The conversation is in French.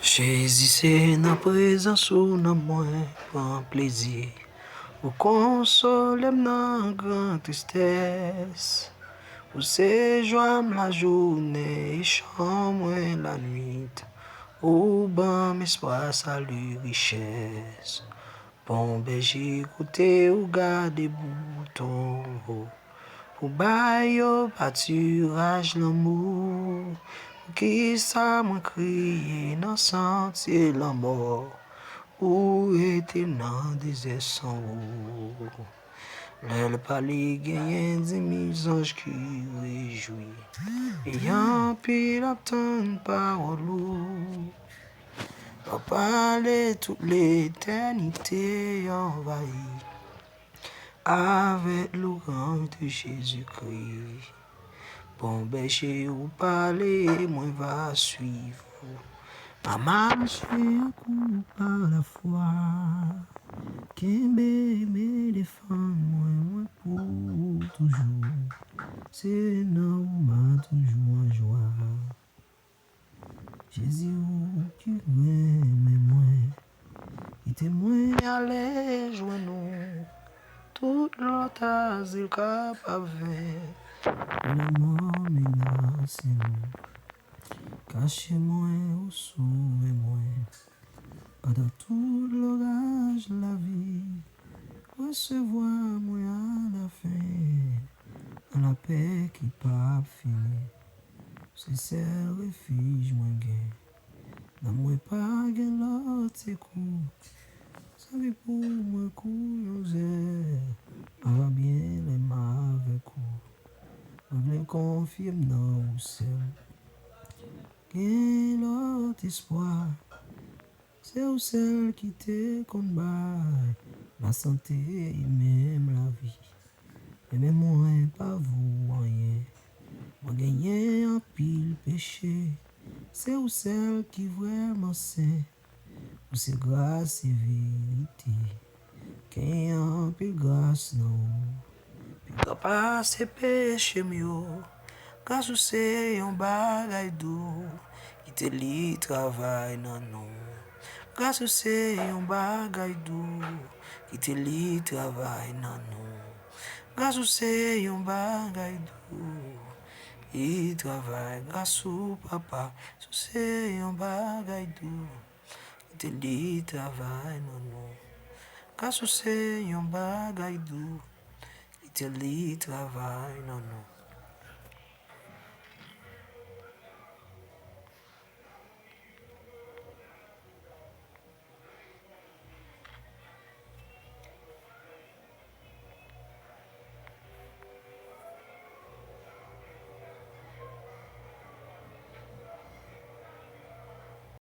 Jésus, na présence ou na moi, prend plaisir. Ou console dans grande tristesse. Ou séjour la journée et chambre la nuit. Ou ban espoir, salut, richesse. Bon berger, écoutez ou gardez bouton. Ou bail au pâturage l'amour. Qui ça m'a crié dans sentier la mort. Où était dans des sans eau. Le palais gagne 10 000 anges qui réjouit. Ayant pile obtenu parole. Va parler toute l'éternité envahie. Avec l'orange de Jésus-Christ. Bon berger ou parler, moi va suivre. Ma marche un coup par la foi. Qu'un bébé défend moi pour toujours. C'est normal toujours en joie. Jésus qui m'aime moi. Il témoigne à les joindre. Tout l'autre asile capable. Le mort menace nous. Cachez-moi ou sauvez-moi. Pendant tout l'orage de la vie, recevoir-moi à la fin, dans la paix qui pas finir. C'est celle refuge moi gain. Dans moi pas gain l'autre secours. Savez pour moi couillonner. Va bien les mauvais coups. Je confirme non ou seul. Quel autre espoir, c'est ou celle qui te combat, la santé et même la vie. Et même moi, pas vous, rien. Moi, gagner un pile péché, c'est ou celle qui vraiment sait, ou c'est grâce et vérité. Qu'il y a un pile grâce, non. Puis pas c'est péché mieux. Grâce ou c'est un bagay doux, qui te li travail nan nou. Grâce ou c'est un bagay doux, qui te li travail nan nou. Grâce ou c'est un bagay doux, qui travail grâce ou papa. C'est un bagay doux, qui te li travail nan nou. Grâce ou c'est un bagay doux, qui te li travail nan nou.